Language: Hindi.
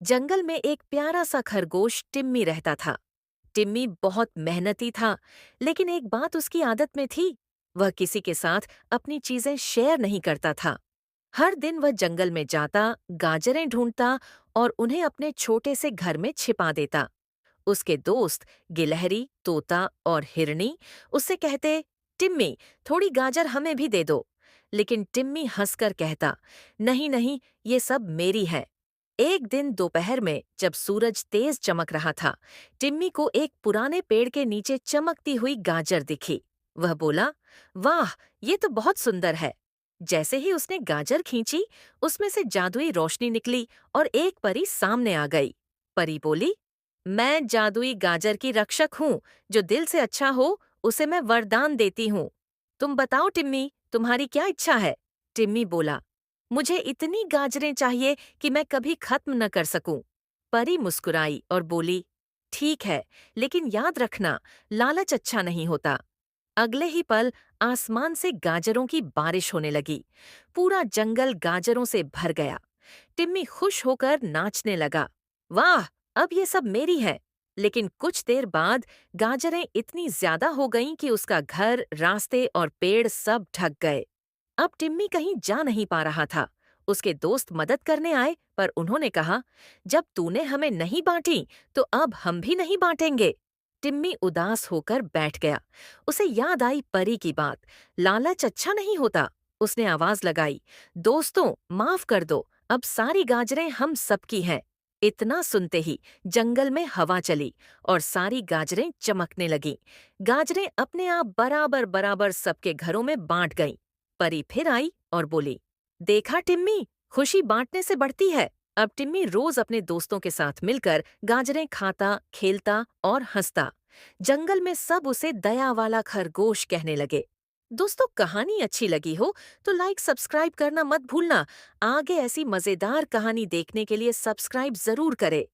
जंगल में एक प्यारा सा खरगोश टिम्मी रहता था। टिम्मी बहुत मेहनती था, लेकिन एक बात उसकी आदत में थी। वह किसी के साथ अपनी चीजें शेयर नहीं करता था। हर दिन वह जंगल में जाता, गाजरें ढूंढता और उन्हें अपने छोटे से घर में छिपा देता। उसके दोस्त गिलहरी, तोता और हिरनी उससे कहते, टिम्मी, थोड़ी गाजर हमें भी दे दो। लेकिन टिम्मी हंसकर कहता, नहीं नहीं, ये सब मेरी है। एक दिन दोपहर में जब सूरज तेज चमक रहा था, टिम्मी को एक पुराने पेड़ के नीचे चमकती हुई गाजर दिखी। वह बोला, वाह, ये तो बहुत सुंदर है। जैसे ही उसने गाजर खींची, उसमें से जादुई रोशनी निकली और एक परी सामने आ गई। परी बोली, मैं जादुई गाजर की रक्षक हूँ। जो दिल से अच्छा हो, उसे मैं वरदान देती हूँ। तुम बताओ टिम्मी, तुम्हारी क्या इच्छा है? टिम्मी बोला, मुझे इतनी गाजरें चाहिए कि मैं कभी खत्म न कर सकूं। परी मुस्कुराई और बोली, ठीक है, लेकिन याद रखना, लालच अच्छा नहीं होता। अगले ही पल आसमान से गाजरों की बारिश होने लगी। पूरा जंगल गाजरों से भर गया। टिम्मी खुश होकर नाचने लगा। वाह, अब ये सब मेरी है। लेकिन कुछ देर बाद गाजरें इतनी ज्यादा हो गईं कि उसका घर, रास्ते और पेड़ सब ढक गए। अब टिम्मी कहीं जा नहीं पा रहा था। उसके दोस्त मदद करने आए, पर उन्होंने कहा, जब तूने हमें नहीं बांटी, तो अब हम भी नहीं बांटेंगे। टिम्मी उदास होकर बैठ गया। उसे याद आई परी की बात, लालच अच्छा नहीं होता। उसने आवाज लगाई, दोस्तों, माफ कर दो, अब सारी गाजरें हम सबकी हैं। इतना सुनते ही जंगल में हवा चली और सारी गाजरें चमकने लगीं। गाजरें अपने आप बराबर बराबर सबके घरों में बांट गईं। परी फिर आई और बोली, देखा टिम्मी, खुशी बांटने से बढ़ती है। अब टिम्मी रोज अपने दोस्तों के साथ मिलकर गाजरें खाता, खेलता और हंसता। जंगल में सब उसे दया वाला खरगोश कहने लगे। दोस्तों, कहानी अच्छी लगी हो तो लाइक सब्सक्राइब करना मत भूलना। आगे ऐसी मजेदार कहानी देखने के लिए सब्सक्राइब जरूर करें।